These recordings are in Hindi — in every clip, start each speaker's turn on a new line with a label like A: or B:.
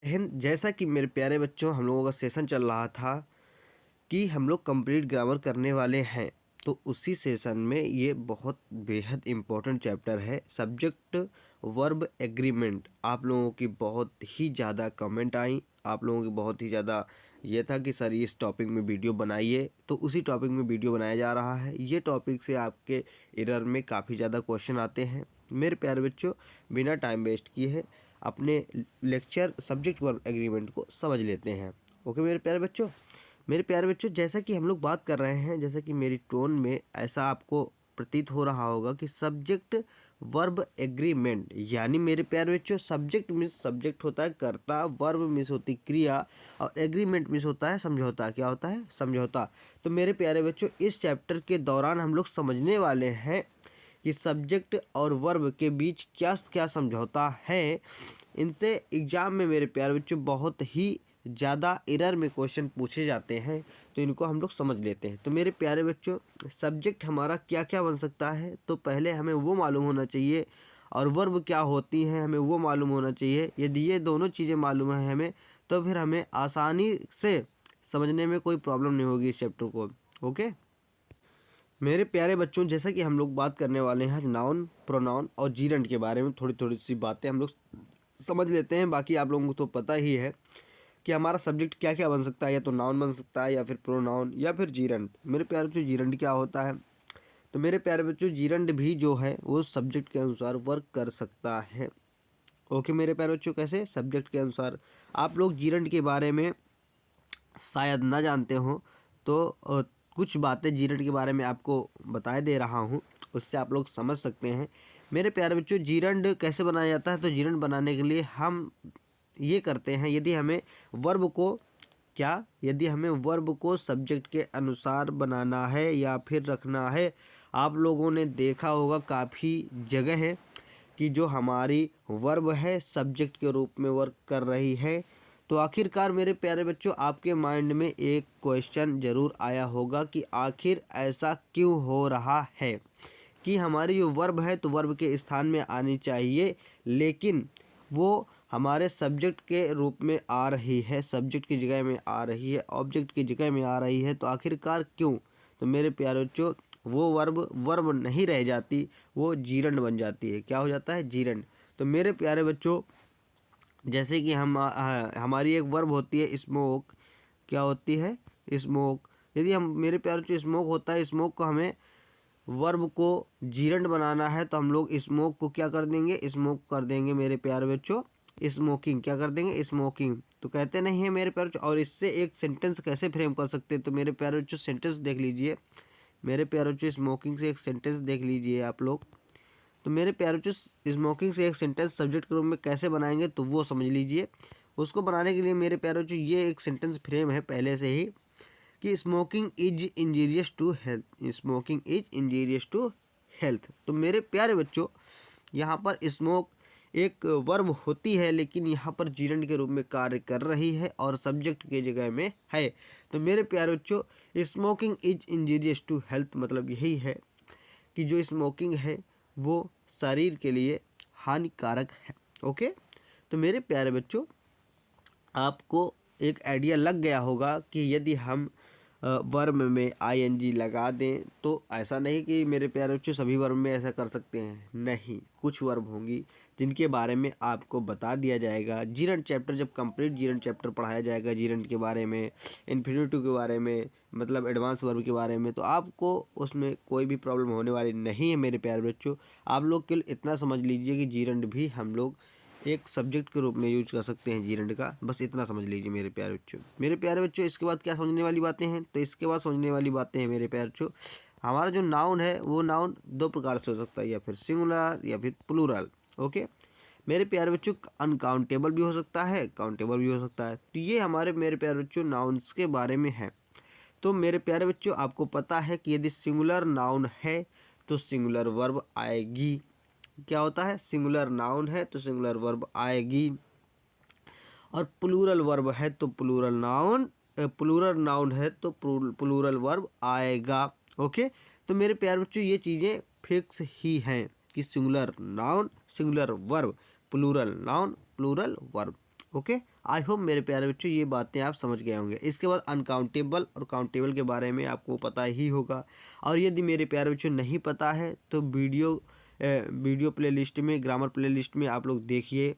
A: जैसा कि मेरे प्यारे बच्चों, हम लोगों का सेशन चल रहा था कि हम लोग कंप्लीट ग्रामर करने वाले हैं। तो उसी सेशन में ये बहुत बेहद इम्पोर्टेंट चैप्टर है, सब्जेक्ट वर्ब एग्रीमेंट। आप लोगों की बहुत ही ज़्यादा कमेंट आई, आप लोगों की बहुत ही ज़्यादा ये था कि सर इस टॉपिक में वीडियो बनाइए, तो उसी टॉपिक में वीडियो बनाया जा रहा है। ये टॉपिक से आपके एरर में काफ़ी ज़्यादा क्वेश्चन आते हैं। मेरे प्यारे बच्चों, बिना टाइम वेस्ट किए अपने लेक्चर सब्जेक्ट वर्ब एग्रीमेंट को समझ लेते हैं। ओके मेरे प्यारे बच्चों, जैसा कि हम लोग बात कर रहे हैं, जैसा कि मेरी टोन में ऐसा आपको प्रतीत हो रहा होगा कि सब्जेक्ट वर्ब एग्रीमेंट, यानी मेरे प्यारे बच्चों, सब्जेक्ट मीन्स सब्जेक्ट होता है कर्ता, वर्ब मीन्स होती क्रिया, और एग्रीमेंट मीन्स होता है समझौता। क्या होता है? समझौता। तो मेरे प्यारे बच्चों, इस चैप्टर के दौरान हम लोग समझने वाले हैं कि सब्जेक्ट और वर्ब के बीच क्या क्या समझौता है। इनसे एग्ज़ाम में मेरे प्यारे बच्चों बहुत ही ज़्यादा एरर में क्वेश्चन पूछे जाते हैं, तो इनको हम लोग समझ लेते हैं। तो मेरे प्यारे बच्चों, सब्जेक्ट हमारा क्या क्या बन सकता है, तो पहले हमें वो मालूम होना चाहिए, और वर्ब क्या होती हैं हमें वो मालूम होना चाहिए। यदि ये दोनों चीज़ें मालूम है हमें, तो फिर हमें आसानी से समझने में कोई प्रॉब्लम नहीं होगी इस चैप्टर को। ओके मेरे प्यारे बच्चों, जैसा कि हम लोग बात करने वाले हैं नाउन, प्रोनाउन और जीरेंट के बारे में, थोड़ी थोड़ी सी बातें हम लोग समझ लेते हैं। बाकी आप लोगों को तो पता ही है कि हमारा सब्जेक्ट क्या क्या बन सकता है, या तो नाउन बन सकता है, या फिर प्रोनाउन, या फिर जीरेंट। मेरे प्यारे बच्चों, जीरेंट क्या होता है? तो मेरे प्यारे बच्चों, जीरेंट भी जो है वो सब्जेक्ट के अनुसार वर्क कर सकता है। ओके मेरे प्यारे बच्चों, कैसे? सब्जेक्ट के अनुसार। आप लोग जीरेंट के बारे में शायद ना जानते हो, तो कुछ बातें जीरेंट के बारे में आपको बता दे रहा हूँ, उससे आप लोग समझ सकते हैं। मेरे प्यारे बच्चों, जीरेंट कैसे बनाया जाता है? तो जीरेंट बनाने के लिए हम ये करते हैं, यदि हमें वर्ब को सब्जेक्ट के अनुसार बनाना है या फिर रखना है। आप लोगों ने देखा होगा काफ़ी जगह है कि जो हमारी वर्ब है सब्जेक्ट के रूप में वर्क कर रही है। तो आखिरकार मेरे प्यारे बच्चों, आपके माइंड में एक क्वेश्चन ज़रूर आया होगा कि आखिर ऐसा क्यों हो रहा है कि हमारी जो वर्ब है तो वर्ब के स्थान में आनी चाहिए, लेकिन वो हमारे सब्जेक्ट के रूप में आ रही है, सब्जेक्ट की जगह में आ रही है, ऑब्जेक्ट की जगह में आ रही है। तो आखिरकार क्यों? तो मेरे प्यारे बच्चों, वो वर्ब नहीं रह जाती, वो जीरंड बन जाती है। क्या हो जाता है? जीरंड। तो मेरे प्यारे बच्चों, जैसे कि हमारी एक वर्ब होती है स्मोक। क्या होती है? स्मोक। यदि हम मेरे प्यारे बच्चों, स्मोक होता है, स्मोक को हमें वर्ब को जीरंड बनाना है, तो हम लोग स्मोक को क्या कर देंगे? स्मोक कर देंगे मेरे प्यारे बच्चों स्मोकिंग। क्या कर देंगे? स्मोकिंग। तो कहते नहीं है मेरे प्यारे बच्चों। और इससे एक सेंटेंस कैसे फ्रेम कर सकते हैं? तो मेरे प्यारे बच्चों, सेंटेंस देख लीजिए। मेरे प्यारे बच्चों, स्मोकिंग से एक सेंटेंस देख लीजिए आप लोग। तो मेरे प्यारे बच्चों, स्मोकिंग से एक सेंटेंस सब्जेक्ट के रूप में कैसे बनाएंगे, तो वो समझ लीजिए। उसको बनाने के लिए मेरे प्यारे बच्चों, ये एक सेंटेंस फ्रेम है पहले से ही कि smoking is injurious to health. Smoking is injurious to health. तो मेरे प्यारे बच्चों, यहाँ पर स्मोक एक वर्ब होती है, लेकिन यहाँ पर जीरंड के रूप में कार्य कर रही है और सब्जेक्ट की जगह में है। तो मेरे प्यारे बच्चों, smoking is injurious to health मतलब यही है कि जो स्मोकिंग है वो शरीर के लिए हानिकारक है। ओके, तो मेरे प्यारे बच्चों, आपको एक आइडिया लग गया होगा कि यदि हम वर्ब में आईएनजी लगा दें, तो ऐसा नहीं कि मेरे प्यारे बच्चों सभी वर्ब में ऐसा कर सकते हैं। नहीं, कुछ वर्ब होंगी जिनके बारे में आपको बता दिया जाएगा। जीरंड चैप्टर जब कंप्लीट जीरंड चैप्टर पढ़ाया जाएगा, जीरंड के बारे में, इन्फिनेटिव के बारे में, मतलब एडवांस वर्ब के बारे में, तो आपको उसमें कोई भी प्रॉब्लम होने वाली नहीं है मेरे प्यारे बच्चों। आप लोग केवल इतना समझ लीजिए कि जीरंड भी हम लोग एक सब्जेक्ट के रूप में यूज कर सकते हैं जीरंड का, बस इतना समझ लीजिए मेरे प्यारे बच्चों। मेरे प्यारे बच्चों, इसके बाद क्या समझने वाली बातें हैं? तो इसके बाद समझने वाली बातें हैं मेरे प्यारे बच्चों, हमारा जो नाउन है वो नाउन दो प्रकार से हो सकता है, या फिर सिंगुलर या फिर प्लूरल। ओके मेरे प्यारे बच्चों, अनकाउंटेबल भी हो सकता है, काउंटेबल भी हो सकता है। तो ये हमारे मेरे प्यारे बच्चों नाउन्स के बारे में है। तो मेरे प्यारे बच्चों, आपको पता है कि यदि सिंगुलर नाउन है तो सिंगुलर वर्ब आएगी। क्या होता है? सिंगुलर नाउन है तो सिंगुलर वर्ब आएगी, और प्लूरल वर्ब है तो प्लूरल नाउन है तो प्लूरल वर्ब आएगा। ओके, तो मेरे प्यारे बच्चों, ये चीज़ें फिक्स ही हैं कि singular noun, singular verb, plural noun, plural verb. Okay, I hope मेरे प्यारे बच्चों ये बातें आप समझ गए होंगे। इसके बाद अनकाउंटेबल और काउंटेबल के बारे में आपको पता ही होगा। और यदि मेरे प्यारे बच्चों नहीं पता है तो वीडियो प्लेलिस्ट में, ग्रामर प्लेलिस्ट में आप लोग देखिए,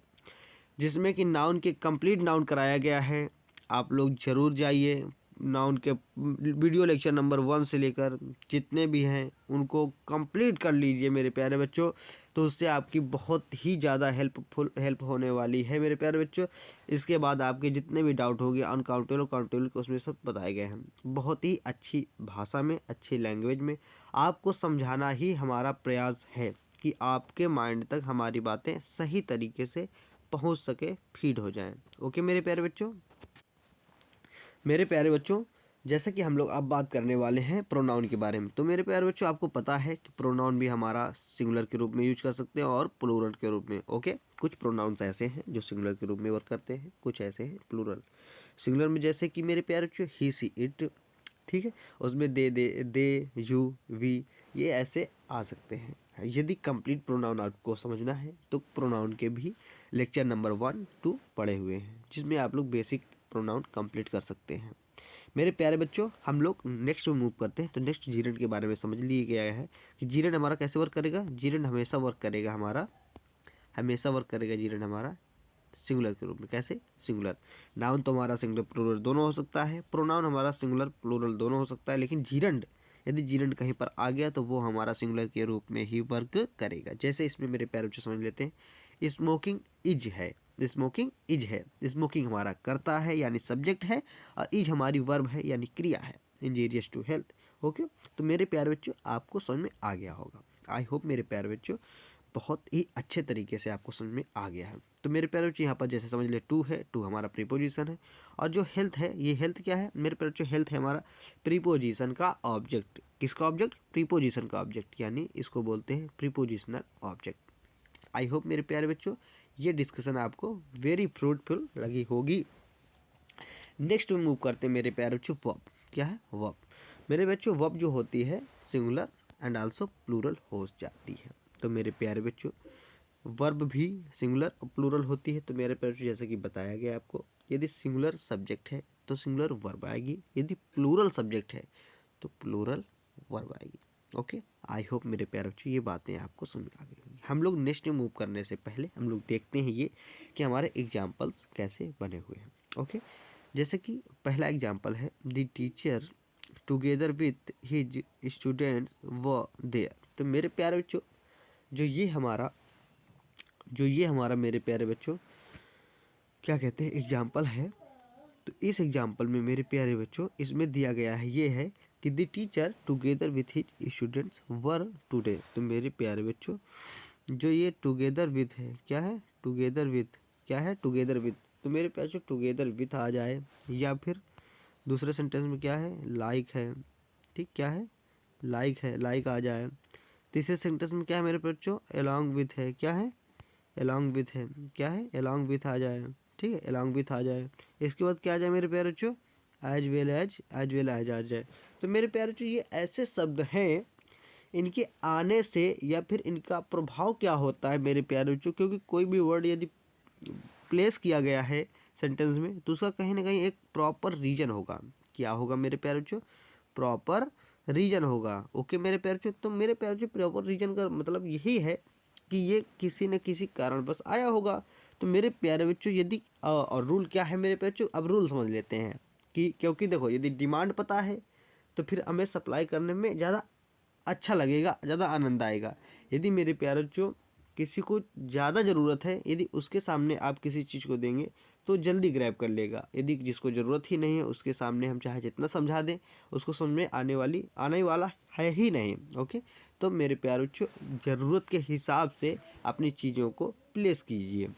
A: जिसमें कि नाउन के कंप्लीट नाउन कराया गया है। आप लोग ज़रूर जाइए, नाउन के वीडियो लेक्चर नंबर 1 से लेकर जितने भी हैं उनको कंप्लीट कर लीजिए मेरे प्यारे बच्चों। तो उससे आपकी बहुत ही ज़्यादा हेल्प होने वाली है मेरे प्यारे बच्चों। इसके बाद आपके जितने भी डाउट होंगे अनकाउंटेबल काउंटेबल के उसमें सब बताए गए हैं, बहुत ही अच्छी भाषा में, अच्छी लैंग्वेज में आपको समझाना ही हमारा प्रयास है कि आपके माइंड तक हमारी बातें सही तरीके से पहुंच सके, फीड हो जाएं। ओके मेरे प्यारे बच्चों। मेरे प्यारे बच्चों, जैसे कि हम लोग अब बात करने वाले हैं प्रोनाउन के बारे में। तो मेरे प्यारे बच्चों आपको पता है कि प्रोनाउन भी हमारा सिंगुलर के रूप में यूज कर सकते हैं और प्लूरल के रूप में। ओके, कुछ प्रोनाउंस ऐसे हैं जो सिंगुलर के रूप में वर्क करते हैं, कुछ ऐसे हैं प्लूरल। सिंगुलर में जैसे कि मेरे प्यारे बच्चों ही, सी, इट, ठीक है, उसमें दे, यू, वी, ये ऐसे आ सकते हैं। यदि कंप्लीट प्रोनाउन आपको समझना है तो प्रोनाउन के भी लेक्चर नंबर 1, 2 पढ़े हुए हैं, जिसमें आप लोग बेसिक प्रोनाउन कंप्लीट कर सकते हैं। मेरे प्यारे बच्चों, हम लोग नेक्स्ट में मूव करते हैं। तो नेक्स्ट जीरेंड के बारे में समझ लिया गया है कि जीरेंड हमारा कैसे वर्क करेगा। जीरेंड हमेशा वर्क करेगा जीरेंड हमारा सिंगुलर के रूप में। कैसे? सिंगुलर। नाउन तो हमारा सिंगुलर प्लूरल दोनों हो सकता है, प्रोनाउन हमारा सिंगुलर प्लूरल दोनों हो सकता है, लेकिन जीरेंड, यदि जीरेंड कहीं पर आ गया तो वो हमारा सिंगुलर के रूप में ही वर्क करेगा। जैसे इसमें मेरे प्यारे बच्चे समझ लेते हैं, स्मोकिंग इज है, स्मोकिंग हमारा करता है यानी सब्जेक्ट है, और इज हमारी वर्ब है यानी क्रिया है, इंजीरियस टू हेल्थ। ओके, तो मेरे प्यारे बच्चों आपको समझ में आ गया होगा। आई होप मेरे प्यारे बच्चों बहुत ही अच्छे तरीके से आपको समझ में आ गया है। तो मेरे प्यारे बच्चों यहाँ पर जैसे समझ ले, टू है, टू हमारा प्रीपोजिशन है, और जो हेल्थ है, ये हेल्थ क्या है मेरे प्यारे बच्चों? हेल्थ है हमारा प्रीपोजिशन का ऑब्जेक्ट। किसका ऑब्जेक्ट? प्रीपोजिशन का ऑब्जेक्ट, यानी इसको बोलते हैं प्रीपोजिशनल ऑब्जेक्ट। आई होप मेरे प्यारे बच्चों ये डिस्कशन आपको वेरी फ्रूटफुल लगी होगी। नेक्स्ट में मूव करते हैं मेरे प्यारे बच्चों, वर्ब। क्या है? वर्ब। मेरे बच्चों वर्ब जो होती है सिंगुलर एंड आल्सो प्लूरल हो जाती है। तो मेरे प्यारे बच्चों वर्ब भी सिंगुलर और प्लूरल होती है। तो मेरे प्यारे बच्चों जैसे कि बताया गया आपको, यदि सिंगुलर सब्जेक्ट है तो सिंगुलर वर्ब आएगी, यदि प्लूरल सब्जेक्ट है तो प्लूरल वर्ब आएगी। ओके, आई होप मेरे प्यारे बच्चों ये बातें आपको समझ आ गई होंगी। हम लोग नेक्स्ट में मूव करने से पहले हम लोग देखते हैं ये कि हमारे एग्जाम्पल्स कैसे बने हुए हैं। ओके, जैसे कि पहला एग्जाम्पल है, the teacher together with his students व देयर। तो मेरे प्यारे बच्चों जो ये हमारा मेरे प्यारे बच्चों क्या कहते हैं एग्जाम्पल है, तो इस एग्जाम्पल में मेरे प्यारे बच्चों इसमें दिया गया है ये है कि the teacher together with his students were today. तो मेरे प्यारे बच्चों जो ये टुगेदर विथ है, क्या है? टुगेदर विथ, क्या है? Together with. तो मेरे प्यारे बच्चों टुगेदर विथ आ जाए, या फिर दूसरे सेंटेंस में क्या है? लाइक है, ठीक, क्या है? लाइक है, लाइक आ जाए। तीसरे सेंटेंस में क्या है मेरे बच्चों? अलॉन्ग विथ है, क्या है? अलॉन्ग विथ है, क्या है? अलॉन्ग विथ आ जाए, ठीक है, अलॉन्ग विथ आ जाए। इसके बाद क्या आ जाए मेरे प्यारे बच्चों? एज वेल एज आ जाए। तो मेरे प्यारे बच्चों ये ऐसे शब्द हैं, इनके आने से या फिर इनका प्रभाव क्या होता है मेरे प्यारे बच्चों, क्योंकि कोई भी वर्ड यदि प्लेस किया गया है सेंटेंस में तो उसका कहीं ना कहीं एक प्रॉपर रीजन होगा। क्या होगा मेरे प्यारे बच्चों? प्रॉपर रीजन होगा। ओके मेरे प्यारे बच्चों, तो मेरे प्यारे बच्चों प्रॉपर रीजन का मतलब यही है कि ये किसी न किसी कारण बस आया होगा। तो मेरे प्यारे बच्चों यदि और रूल क्या है मेरे प्यारे बच्चों? अब रूल समझ लेते हैं कि क्योंकि देखो यदि डिमांड पता है तो फिर हमें सप्लाई करने में ज़्यादा अच्छा लगेगा, ज़्यादा आनंद आएगा। यदि मेरे प्यारे बच्चों किसी को ज़्यादा ज़रूरत है, यदि उसके सामने आप किसी चीज़ को देंगे तो जल्दी ग्रैब कर लेगा। यदि जिसको ज़रूरत ही नहीं है उसके सामने हम चाहे जितना समझा दें उसको समझ में आने वाला है ही नहीं। ओके, तो मेरे प्यारे बच्चों ज़रूरत के हिसाब से अपनी चीज़ों को प्लेस कीजिए।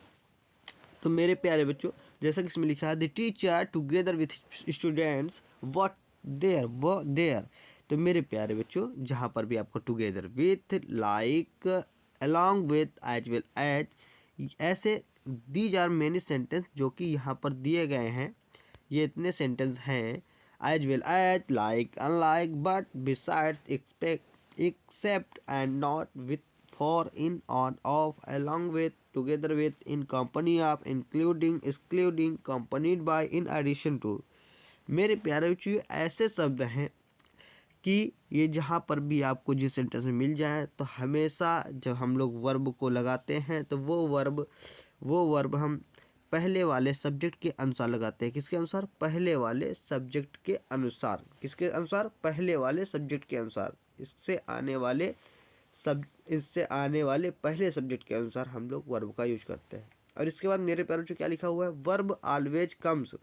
A: तो मेरे प्यारे बच्चों जैसा कि इसमें लिखा है, the teacher together with students what there. तो मेरे प्यारे बच्चों जहाँ पर भी आपको together with, like, along with, as well as, ऐसे दीज आर मेनी सेंटेंस जो कि यहाँ पर दिए गए हैं। ये इतने सेंटेंस हैं, as well as, like, unlike, but, besides, expect, except and not, with, for, in, on, of, along with, together with, in company of, including, excluding, accompanied by, in addition to. मेरे प्यारे बच्चों ये ऐसे शब्द हैं कि ये जहाँ पर भी आपको जिस सेंटेंस में मिल जाए तो हमेशा जब हम लोग वर्ब को लगाते हैं तो वो वर्ब हम पहले वाले सब्जेक्ट के अनुसार लगाते हैं। किसके अनुसार? पहले वाले सब्जेक्ट के अनुसार। किसके अनुसार? पहले वाले सब्जेक्ट के अनुसार। इससे आने वाले पहले सब्जेक्ट के अनुसार हम लोग वर्ब का यूज करते हैं। और इसके बाद मेरे प्यारे बच्चों क्या लिखा हुआ है? Verb always comes,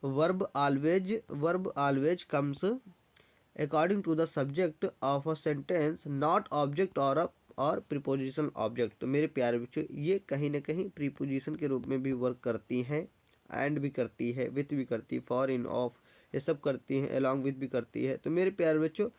A: verb always comes according to the subject of a sentence, not object और प्रीपोजिशन ऑब्जेक्ट। तो मेरे प्यारे बच्चों ये कहीं ना कहीं प्रीपोजिशन के रूप में भी वर्क करती हैं, एंड भी करती है, विथ भी करती है, फॉर, इन, ऑफ, ये सब करती हैं, अलॉन्ग विथ भी करती है। तो मेरे प्यारे बच्चों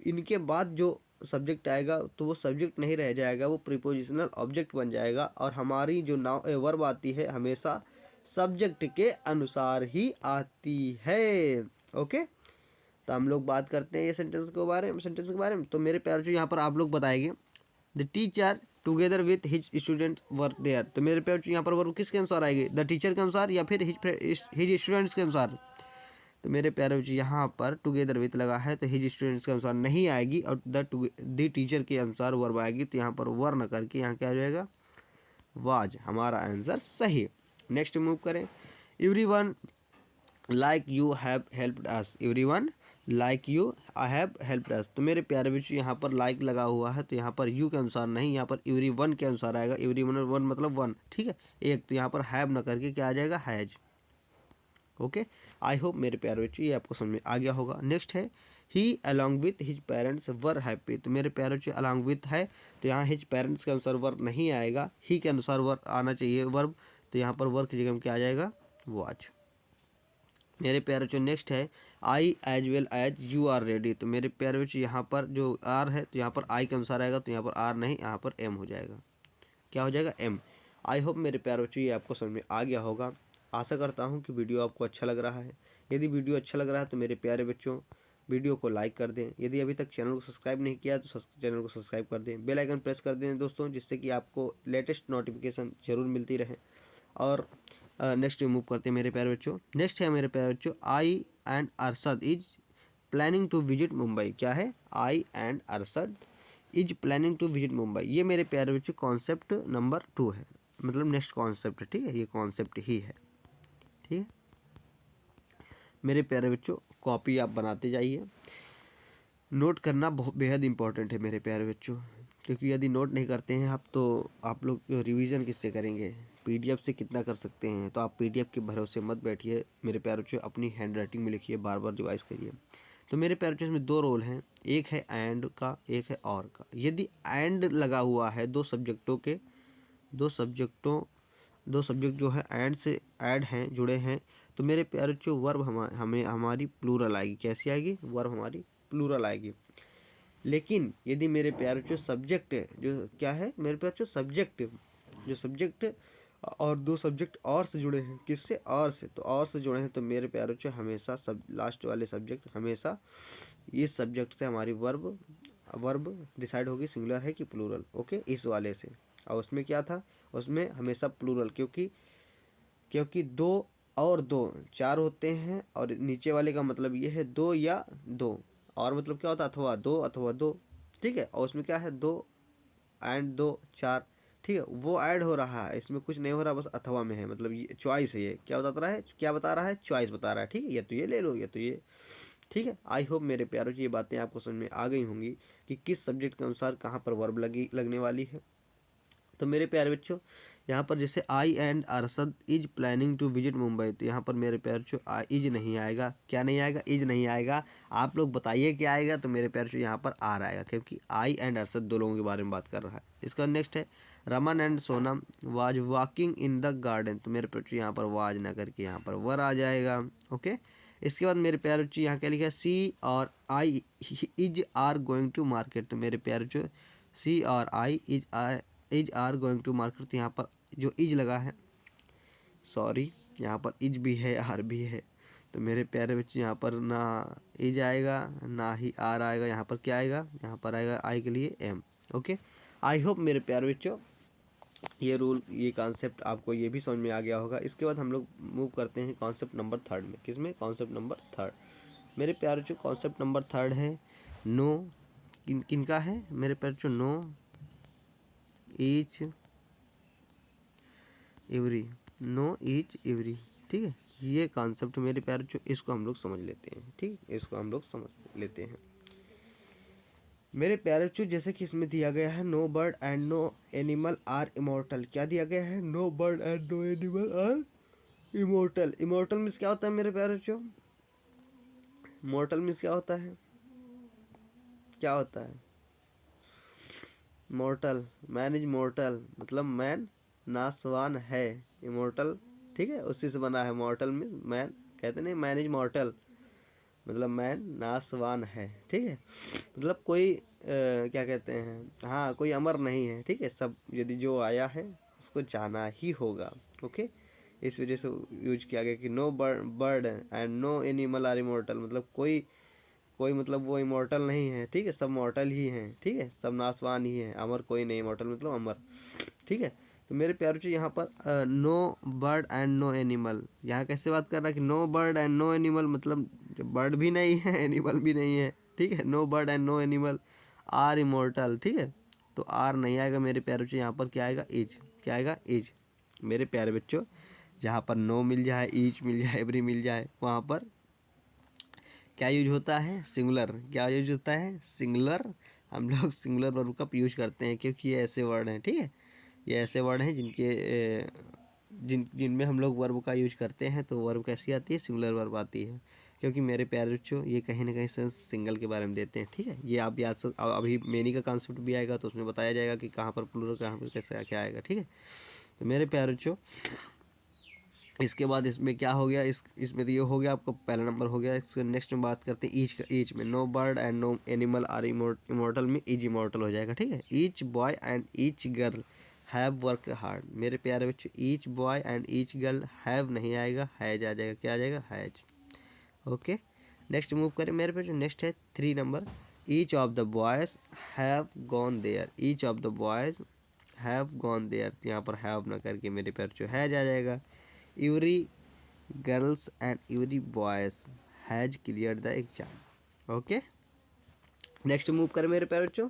A: इनके बाद जो सब्जेक्ट आएगा तो वो सब्जेक्ट नहीं रह जाएगा, वो प्रीपोजिशनल ऑब्जेक्ट बन जाएगा। और हमारी जो वर्ब आती है हमेशा सब्जेक्ट के अनुसार ही आती है। ओके, तो हम लोग बात करते हैं ये सेंटेंस के बारे में। तो मेरे प्यारे बच्चों यहाँ पर आप लोग बताएंगे the teacher together with his students work there. तो मेरे प्यारे बच्चों यहाँ पर वर्क किसके अनुसार आएगी? द टीचर के अनुसार या फिर हिज स्टूडेंट्स के अनुसार? तो मेरे प्यारे बच्चों यहाँ पर टुगेदर विथ लगा है तो हिज स्टूडेंट्स के अनुसार नहीं आएगी, और द टीचर के अनुसार वर्ब आएगी। तो यहाँ पर वर न करके यहाँ क्या हो जाएगा? वाज। हमारा आंसर सही। नेक्स्ट मूव करें। Everyone like you have helped us, everyone like you I have helped अस। तो मेरे प्यारे बच्चों यहाँ पर लाइक लगा हुआ है तो यहाँ पर यू के अनुसार नहीं, यहाँ पर एवरीवन के अनुसार आएगा। एवरीवन, वन मतलब वन, ठीक है, एक। तो यहाँ पर हैव न करके क्या आ जाएगा? हैज। ओके, आई होप मेरे प्यारे बच्चों ये आपको समझ में आ गया होगा। नेक्स्ट है he along with his parents were happy. तो मेरे प्यारे बच्चों अलॉन्ग विथ है तो यहाँ हिज पेरेंट्स के अनुसार वर्ब नहीं आएगा, ही के अनुसार वर्ब आना चाहिए वर्ब। तो यहाँ पर वर्ब की जगह में क्या आ जाएगा? वॉच। मेरे प्यारे बच्चों नेक्स्ट है I as well as you are ready. तो मेरे प्यारे बच्चों यहाँ पर जो आर है तो यहाँ पर आई के अनुसार आएगा, तो यहाँ पर आर नहीं, यहाँ पर एम हो जाएगा। क्या हो जाएगा? एम। आई होप मेरे प्यारे बच्चों ये आपको समझ में आ गया होगा। आशा करता हूँ कि वीडियो आपको अच्छा लग रहा है। यदि वीडियो अच्छा लग रहा है तो मेरे प्यारे बच्चों वीडियो को लाइक कर दें। यदि अभी तक चैनल को सब्सक्राइब नहीं किया तो चैनल को सब्सक्राइब कर दें, बेल आइकन प्रेस कर दें दोस्तों, जिससे कि आपको लेटेस्ट नोटिफिकेशन ज़रूर मिलती रहे। और नेक्स्ट मूव करते हैं मेरे प्यारे बच्चों। नेक्स्ट है मेरे प्यारे बच्चों I and Arshad is planning to visit Mumbai. क्या है? I and Arshad is planning to visit Mumbai. ये मेरे प्यारे बच्चों कॉन्सेप्ट नंबर 2 है, मतलब नेक्स्ट कॉन्सेप्ट, ठीक है, ये कॉन्सेप्ट ही है, ठीक है। मेरे प्यारे बच्चों कॉपी आप बनाते जाइए। नोट करना बहुत बेहद इंपॉर्टेंट है मेरे प्यारे बच्चों, क्योंकि यदि नोट नहीं करते हैं आप तो आप लोग रिवीजन किससे करेंगे? पीडीएफ से कितना कर सकते हैं? तो आप पीडीएफ के भरोसे मत बैठिए मेरे प्यारे बच्चों, अपनी हैंड राइटिंग में लिखिए, बार बार रिवाइज करिए। तो मेरे प्यारे बच्चों इसमें 2 रोल हैं, एक है एंड का, एक है और का। यदि एंड लगा हुआ है दो सब्जेक्ट जो है एंड से ऐड हैं, जुड़े हैं, तो मेरे प्यारे बच्चों वर्ब हमारी प्लूरल आएगी। कैसी आएगी? वर्ब हमारी प्लूरल आएगी। लेकिन यदि मेरे प्यारे बच्चों सब्जेक्ट जो क्या है मेरे प्यारे बच्चों सब्जेक्ट और 2 सब्जेक्ट और से जुड़े हैं, किससे? और से। तो और से जुड़े हैं तो मेरे प्यारे बच्चों हमेशा लास्ट वाले सब्जेक्ट हमेशा इस सब्जेक्ट से हमारी वर्ब डिसाइड होगी सिंगुलर है कि प्लूरल। ओके, इस वाले से। और उसमें क्या था? उसमें हमेशा प्लूरल, क्योंकि 2 और 2 4 होते हैं, और नीचे वाले का मतलब ये है 2 या 2, और मतलब क्या होता है? अथवा 2, ठीक है। और उसमें क्या है? 2 एंड 2 4, ठीक है, वो ऐड हो रहा है, इसमें कुछ नहीं हो रहा, बस अथवा में है, मतलब ये चॉइस है। ये क्या बता रहा है? चॉइस बता रहा है, ठीक है, या तो ये ले लो या तो ये, ठीक है। आई होप मेरे प्यारों ये बातें आपको समझ में आ गई होंगी कि किस सब्जेक्ट के अनुसार कहाँ पर वर्ब लगने वाली है। तो मेरे प्यारे बच्चों यहाँ पर जैसे I and Arshad is planning to visit Mumbai, तो यहाँ पर मेरे प्यारे बच्चों इज नहीं आएगा। क्या नहीं आएगा? इज नहीं आएगा। आप लोग बताइए क्या आएगा? तो मेरे प्यारे बच्चों यहाँ पर आर आएगा, क्योंकि आई एंड अरशद 2 लोगों के बारे में बात कर रहा है। इसका नेक्स्ट है Raman and Sonam was walking in the garden. तो मेरे प्यारे बच्चों यहाँ पर वाज ना करके यहाँ पर वर आ जाएगा। ओके, इसके बाद मेरे प्यारे बच्चों यहाँ क्या लिखा है? सी और I is are going to market. तो मेरे प्यारे बच्चों सी और I is are going to market. तो यहाँ पर जो इज लगा है, सॉरी, यहाँ पर इज भी है आर भी है, तो मेरे प्यारे बच्चे यहाँ पर ना इज आएगा ना ही आर आएगा। यहाँ पर क्या आएगा? यहाँ पर आएगा आई के लिए एम। ओके, आई होप मेरे प्यारे बच्चों ये रूल, ये कॉन्सेप्ट आपको ये भी समझ में आ गया होगा। इसके बाद हम लोग मूव करते हैं कॉन्सेप्ट नंबर थर्ड में। किसमें? Concept number third. मेरे प्यारे जो कॉन्सेप्ट नंबर थर्ड है नो, किनका है मेरे प्यारे जो? Know each every, know each every, ठीक है। ये कॉन्सेप्ट मेरे प्यारे जो, इसको हम लोग समझ लेते हैं, ठीक है, इसको हम लोग समझ लेते हैं मेरे प्यारे बच्चों। जैसे कि इसमें दिया गया है no bird and no animal are immortal. क्या दिया गया है? No bird and no animal are immortal. Immortal means क्या होता है मेरे प्यारे बच्चों? मॉर्टल मीन्स क्या होता है? क्या होता है? मॉर्टल, मैन इज मॉर्टल, मतलब मैन नासवान है। इमोर्टल, ठीक है, उसी से बना है। मॉर्टल मीन्स मैन, कहते नहीं मैन इज मॉर्टल, मतलब मैन नासवान है, ठीक है। मतलब कोई क्या कहते हैं, हाँ, कोई अमर नहीं है, ठीक है। सब यदि जो आया है उसको जाना ही होगा, ओके। इस वजह से यूज किया गया कि no bird and no animal are immortal, मतलब कोई कोई मतलब वो इमोर्टल नहीं है, ठीक है, सब मॉर्टल ही हैं, ठीक है, सब नासवान ही हैं, अमर कोई नहीं। इमोर्टल मतलब अमर, ठीक है। तो मेरे प्यारे बच्चों यहाँ पर no bird and no animal, यहाँ कैसे बात कर रहा है कि no bird and no animal, मतलब बर्ड भी नहीं है एनिमल भी नहीं है, ठीक है। No bird and no animal are immortal, ठीक है। तो आर नहीं आएगा मेरे प्यारे बच्चों, यहाँ पर क्या आएगा? इज। क्या आएगा? इज। मेरे प्यारे बच्चों, जहाँ पर नो मिल जाए, ईच मिल जाए, एवरी मिल जाए, वहाँ पर क्या यूज होता है? सिंगुलर। क्या यूज होता है? सिंगुलर। हम लोग सिंगुलर वर्ब का यूज करते हैं क्योंकि ये ऐसे वर्ड हैं, ठीक है, ये ऐसे वर्ड हैं जिनमें हम लोग वर्ब का यूज करते हैं। तो वर्ब कैसी आती है? सिंगुलर वर्ब आती है, क्योंकि मेरे प्यारे बच्चों ये कहीं ना कहीं सेंस सिंगल के बारे में देते हैं, ठीक है। ये आप याद से अभी मेनी का कॉन्सेप्ट भी आएगा तो उसमें बताया जाएगा कि कहाँ पर प्लूरल, कहाँ पर कैसे क्या आएगा, ठीक है। तो मेरे प्यारे बच्चों, इसके बाद इसमें क्या हो गया? इसमें तो ये हो गया, आपका पहला नंबर हो गया। इसके नेक्स्ट में बात करते हैं ईच का। ईच में no bird and no animal are immortal में ईच इमोर्टल हो जाएगा, ठीक है। Each boy and each girl have work hard. मेरे प्यारे बच्चों, each boy and each girl have नहीं आएगा, हैज आ जाएगा। क्या आ जाएगा? Has, okay. नेक्स्ट मूव करें मेरे पे, जो नेक्स्ट है 3 नंबर। Each of the boys have gone there. Each of the boys have gone there, यहाँ पर हैव ना करके मेरे पे जो हैज आ जाएगा। Every girls and every boys has clear the exam, okay. Next move करें मेरे प्यारे बच्चों,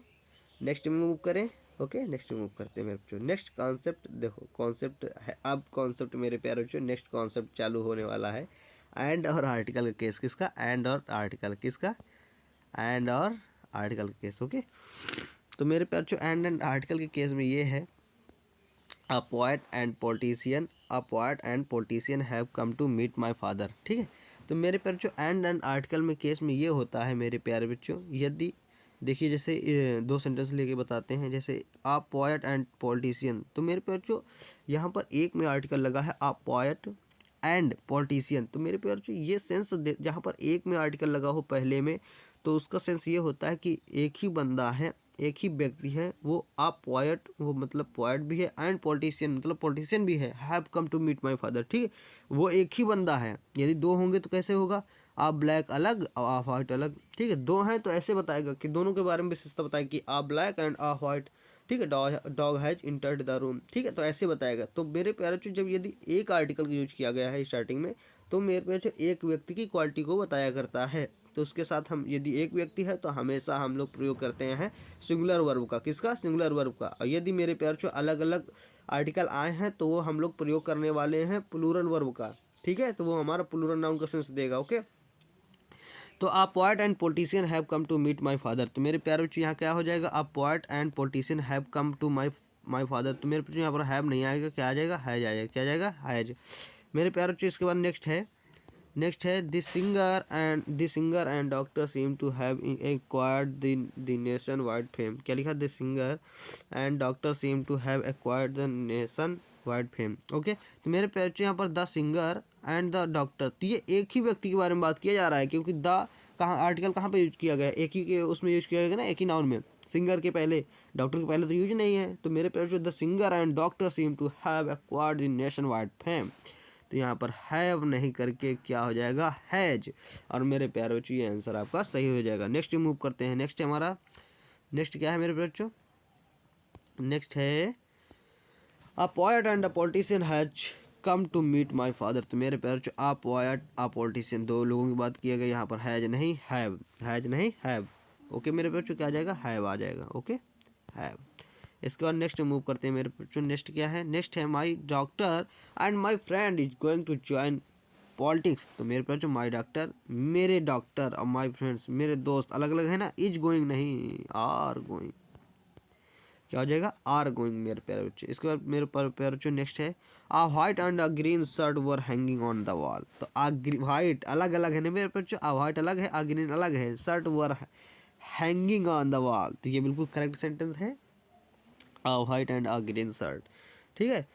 A: नेक्स्ट मूव करें, ओके। नेक्स्ट मूव करते हैं मेरे बच्चों। नेक्स्ट कॉन्सेप्ट देखो, कॉन्सेप्ट है अब, कॉन्सेप्ट मेरे प्यारे बच्चों नेक्स्ट कॉन्सेप्ट चालू होने वाला है। एंड और आर्टिकल का केस। किसका? एंड और आर्टिकल। किसका? एंड और आर्टिकल का केस, ओके। तो मेरे प्यारे बच्चों एंड आर्टिकल के केस में ये है, a poet and politician have come to meet my father, ठीक है। तो मेरे प्यारे बच्चों एंड आर्टिकल में केस में ये होता है मेरे प्यारे बच्चों, यदि देखिए जैसे 2 सेंटेंस लेके बताते हैं। जैसे आ पोएट एंड पॉलिटिशियन, तो मेरे प्यारे बच्चों यहाँ पर एक में आर्टिकल लगा है आ पोएट एंड पॉलिटिशियन। तो मेरे प्यारे बच्चों ये सेंस जहाँ पर एक में आर्टिकल लगा हो पहले में, तो उसका सेंस ये होता है कि एक ही बंदा है, एक ही व्यक्ति है, वो आप पोएट, वो मतलब पोएट भी है, एंड पॉलिटिशियन मतलब पॉलिटिशियन भी है, have come to meet my father, ठीक है। वो एक ही बंदा है। यदि 2 होंगे तो कैसे होगा? आप ब्लैक अलग और आप वाइट अलग, ठीक है। 2 हैं तो ऐसे बताएगा कि दोनों के बारे में विशेषता बताएगा कि आप ब्लैक एंड आ वाइट, ठीक है। Dog has entered the room, ठीक है, तो ऐसे बताएगा। तो मेरे प्यारे बच्चों जब यदि एक आर्टिकल का यूज किया गया है स्टार्टिंग में, तो मेरे प्यारे बच्चों एक व्यक्ति की क्वालिटी को बताया करता है। तो उसके साथ हम यदि एक व्यक्ति है तो हमेशा हम लोग प्रयोग करते हैं सिंगुलर वर्ब का। किसका? सिंगुलर वर्ब का। और यदि मेरे प्यारे बच्चों अलग अलग आर्टिकल आए हैं तो वो हम लोग प्रयोग करने वाले हैं प्लूरल वर्ब का, ठीक है। तो वो हमारा प्लूरल नाउन का सेंस देगा, ओके। तो a poet and politician have come to meet my father. तो मेरे प्यारे बच्चों यहाँ क्या हो जाएगा? A poet and politician have come to my father. तो मेरे बच्चों यहाँ पर हैव नहीं आएगा, क्या आ जाएगा? हैज आ जाएगा। क्या आ जाएगा? हैज। मेरे प्यारे बच्चों इसके बाद नेक्स्ट है the singer and doctor seem to have acquired the nation wide fame. क्या लिखा? The singer and doctor seem to have acquired the nation wide fame, okay. तो मेरे बच्चों यहाँ पर the singer and the doctor, तो ये एक ही व्यक्ति के बारे में बात किया जा रहा है, क्योंकि द कहाँ आर्टिकल कहाँ पे यूज किया गया है? एक ही के उसमें यूज किया गया ना, एक ही नाउन में। सिंगर के पहले, डॉक्टर के पहले तो यूज नहीं है। तो मेरे बच्चों the singer and doctor seem to have acquired the nation wide fame, तो यहाँ पर हैव नहीं करके क्या हो जाएगा? हैज। और मेरे प्यारे बच्चों ये आंसर आपका सही हो जाएगा। नेक्स्ट मूव करते हैं। नेक्स्ट क्या है मेरे बच्चों? नेक्स्ट है a poet and a politician has come to meet my father. तो मेरे प्यारे बच्चों, आ पोएट आ पॉलिटिशियन, दो लोगों की बात किया गया यहाँ पर, हैज नहीं हैव, हैज नहीं हैव। ओके मेरे बच्चों, क्या आ जाएगा, हैव आ जाएगा। Okay have. इसके बाद नेक्स्ट मूव करते हैं मेरे बच्चों। नेक्स्ट क्या है, नेक्स्ट है my doctor and my friend is going to join politics. तो मेरे बच्चों, माई डॉक्टर, मेरे डॉक्टर, और माई फ्रेंड्स, मेरे दोस्त, अलग अलग है ना, इज गोइंग नहीं, आर गोइंग। क्या हो जाएगा, आर गोइंग मेरे प्यारे बच्चे। इसके बाद मेरे प्यारे बच्चों नेक्स्ट है a white and a green shirt were hanging on the wall. तो आ व्हाइट अलग अलग है ना मेरे बच्चों, आ व्हाइट अलग है, आ ग्रीन अलग है, shirt were hanging on the wall. तो ये बिल्कुल करेक्ट सेंटेंस है, a white and a green shirt, ठीक है,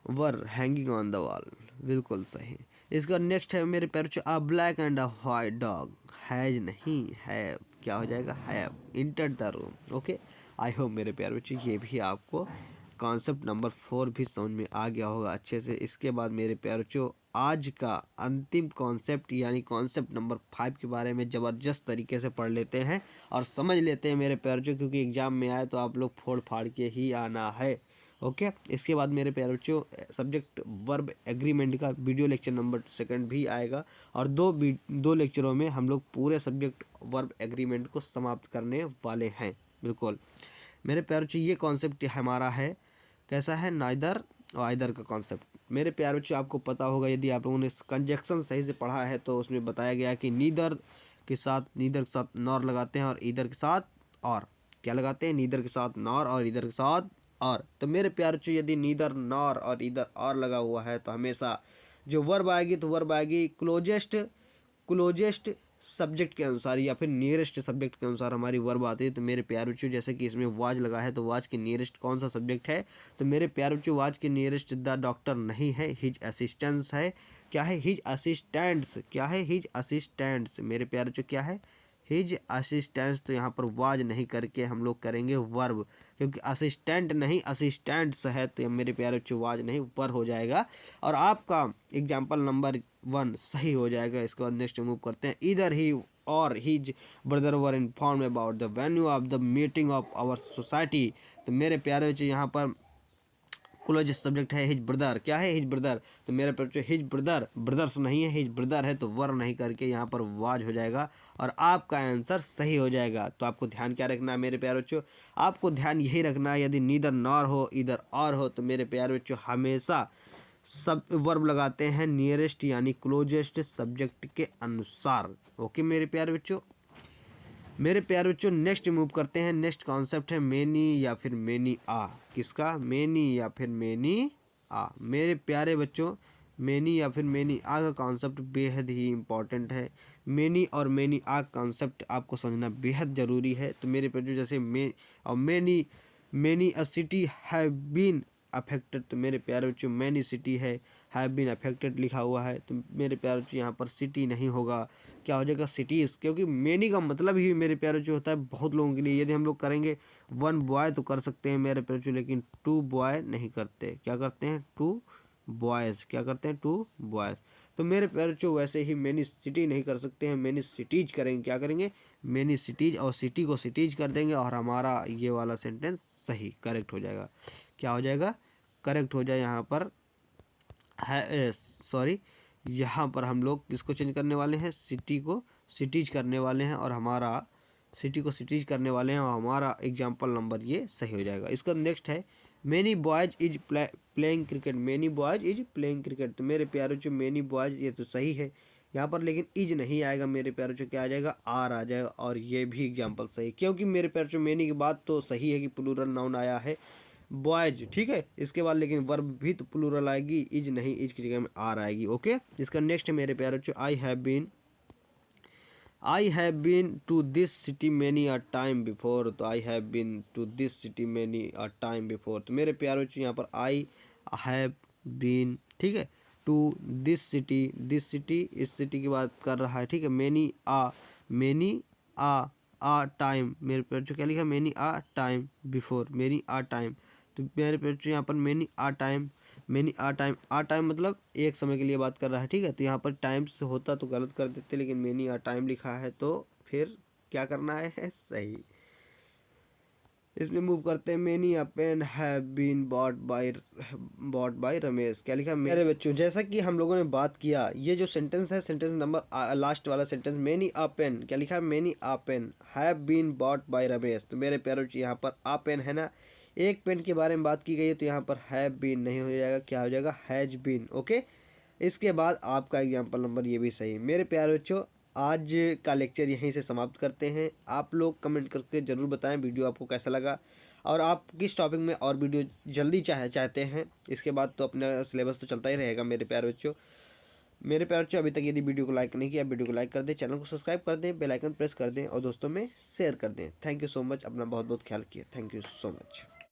A: were hanging on the wall, बिल्कुल सही। इसका नेक्स्ट है मेरे प्यारे बच्चों, a black and a white dog has नहीं हैव। क्या हो जाएगा, have enter the room. Okay, I hope मेरे प्यारे बच्चों ये भी आपको कॉन्सेप्ट नंबर 4 भी समझ में आ गया होगा अच्छे से। इसके बाद मेरे प्यारे बच्चों, आज का अंतिम कॉन्सेप्ट यानी कॉन्सेप्ट नंबर 5 के बारे में ज़बरदस्त तरीके से पढ़ लेते हैं और समझ लेते हैं मेरे प्यारे बच्चों, क्योंकि एग्जाम में आए तो आप लोग फोड़ फाड़ के ही आना है। ओके, इसके बाद मेरे प्यारे बच्चों, सब्जेक्ट वर्ब एग्रीमेंट का वीडियो लेक्चर नंबर 2 भी आएगा और दो लेक्चरों में हम लोग पूरे सब्जेक्ट वर्ब एग्रीमेंट को समाप्त करने वाले हैं। बिल्कुल मेरे प्यारे बच्चों, ये कॉन्सेप्ट हमारा है, कैसा है, नाइदर और आइदर का कॉन्सेप्ट। मेरे प्यारे बच्चों, आपको पता होगा यदि आप लोगों ने कंजक्शन सही से पढ़ा है तो उसमें बताया गया है कि नीदर के साथ नॉर लगाते हैं और ईदर के साथ और क्या लगाते हैं, नीदर के साथ नॉर और ईदर के साथ और। तो मेरे प्यारे बच्चों, यदि नीदर नॉर और ईदर और लगा हुआ है तो हमेशा जो वर्ब आएगी तो वर्ब आएगी क्लोजेस्ट सब्जेक्ट के अनुसार या फिर नियरेस्ट सब्जेक्ट के अनुसार हमारी वर्ब आती है। तो मेरे प्यारे बच्चों, जैसे कि इसमें वाज लगा है तो वाज के नियरेस्ट कौन सा सब्जेक्ट है, तो मेरे प्यारे बच्चों वाज के नियरेस्ट द डॉक्टर नहीं है, हिज असिस्टेंट्स है। क्या है, हिज असिस्टेंट्स, क्या है, हिज असिस्टेंट्स। मेरे प्यारे बच्चों क्या है, हिज असिस्टेंट्स। तो यहाँ पर वाज नहीं करके हम लोग करेंगे वर्ब, क्योंकि असिस्टेंट नहीं असिस्टेंट्स है, तो मेरे प्यारे बच्चों वाज नहीं वर्ब हो जाएगा और आपका एग्जाम्पल नंबर 1 सही हो जाएगा। इसके बाद नेक्स्ट मूव करते हैं, इधर ही और his brother were inform about the venue of the meeting of our society. तो मेरे प्यारे बच्चों, यहाँ पर क्लोज सब्जेक्ट है हिज ब्रदर। क्या है, हिज ब्रदर। तो मेरे बच्चों हिज ब्रदर, ब्रदर्स नहीं है, हिज ब्रदर है, तो वर नहीं करके यहाँ पर वाज हो जाएगा और आपका आंसर सही हो जाएगा। तो आपको ध्यान क्या रखना है मेरे प्यारे बच्चों, आपको ध्यान यही रखना है, यदि नीदर नॉर हो इधर और हो तो मेरे प्यारे बच्चों हमेशा सब वर्ब लगाते हैं नियरेस्ट यानी क्लोजेस्ट सब्जेक्ट के अनुसार। ओके मेरे प्यारे बच्चों, मेरे प्यारे बच्चों नेक्स्ट मूव करते हैं। नेक्स्ट कॉन्सेप्ट है मेनी या फिर मेनी आ। किसका, मेनी या फिर मेनी आ। मेरे प्यारे बच्चों, मेनी या फिर मेनी आ का कॉन्सेप्ट बेहद ही इम्पॉर्टेंट है। मेनी और मेनी आ कॉन्सेप्ट आपको समझना बेहद ज़रूरी है। तो मेरे बच्चों जैसे many a city have been affected, तो मेरे प्यारे बच्चों मैनी सिटी है, हैव बीन अफेक्टेड लिखा हुआ है, तो मेरे प्यारे बच्चों यहाँ पर सिटी नहीं होगा, क्या हो जाएगा, सिटीज़। क्योंकि मैनी का मतलब ही मेरे प्यारे बच्चों होता है बहुत लोगों के लिए। यदि हम लोग करेंगे 1 बॉय तो कर सकते हैं मेरे प्यारे बच्चों, लेकिन 2 बॉय नहीं करते। क्या करते हैं, 2 बॉयज़। क्या करते हैं, 2 बॉयज़। तो मेरे प्यारे बच्चों वैसे ही मैनी सिटी नहीं कर सकते हैं, मैनी सिटीज़ करेंगे। क्या करेंगे, मैनी सिटीज़, और सिटी को सिटीज़ कर देंगे और हमारा ये वाला सेंटेंस सही करेक्ट हो जाएगा। क्या हो जाएगा, करेक्ट हो जाए। यहाँ पर है सॉरी, यहाँ पर हम लोग किसको चेंज करने वाले हैं, सिटी को सिटीज करने वाले हैं और हमारा सिटी को सिटीज करने वाले हैं और हमारा एग्जाम्पल नंबर ये सही हो जाएगा। इसका नेक्स्ट है many boys is playing cricket. Many boys is playing cricket. तो मेरे प्यारे जो मैनी बॉयज, ये तो सही है यहाँ पर, लेकिन इज नहीं आएगा मेरे प्यारे जो, क्या आ जाएगा, आर आ जाएगा और ये भी एग्जाम्पल सही, क्योंकि मेरे प्यारे जो मैनी की बात तो सही है कि प्लूरल नाउन आया है बॉयज, ठीक है। इसके बाद लेकिन वर्ब भी तो प्लूरल आएगी, इज नहीं, इज की जगह में आर आएगी। ओके, इसका नेक्स्ट है मेरे प्यारे बच्चों, I have been to this city many a time before. तो I have been to this city many a time before. तो मेरे प्यारे बच्चों यहाँ पर आई हैव बीन, ठीक है, टू दिस सिटी इस सिटी की बात कर रहा है, ठीक है। मैनी आ टाइम, मेरे पेड़ जो क्या लिखा, मैनी आ टाइम बिफोर, मैनी आ टाइम। तो मेरे पेड़ जो यहाँ पर मैनी आ टाइम आ टाइम मतलब एक समय के लिए बात कर रहा है, ठीक है। तो यहाँ पर टाइम्स होता तो गलत कर देते, लेकिन मैनी आ टाइम लिखा है तो फिर क्या करना है सही। इसमें मूव करते हैं। Many a pen have been bought by Ramesh. क्या लिखा मेरे बच्चों, जैसा कि हम लोगों ने बात किया, ये जो सेंटेंस है, सेंटेंस नंबर लास्ट वाला सेंटेंस, मेनी अ पेन, क्या लिखा है, many a pen have been bought by Ramesh. तो मेरे प्यारे बच्चों, यहाँ पर अ पेन है ना, एक पेन के बारे में बात की गई है, तो यहाँ पर हैव बीन नहीं हो जाएगा, क्या हो जाएगा, हैज बीन। ओके, इसके बाद आपका एग्जाम्पल नंबर ये भी सही। मेरे प्यारे बच्चों, आज का लेक्चर यहीं से समाप्त करते हैं। आप लोग कमेंट करके ज़रूर बताएं वीडियो आपको कैसा लगा, और आप किस टॉपिक में और वीडियो जल्दी चाहते हैं। इसके बाद तो अपना सिलेबस तो चलता ही रहेगा मेरे प्यारे बच्चों। मेरे प्यारे बच्चों, अभी तक यदि वीडियो को लाइक नहीं किया, वीडियो को लाइक कर दें, चैनल को सब्सक्राइब कर दें, बेल आइकन प्रेस कर दें और दोस्तों में शेयर कर दें। थैंक यू सो मच, अपना बहुत बहुत ख्याल किया। Thank you so much.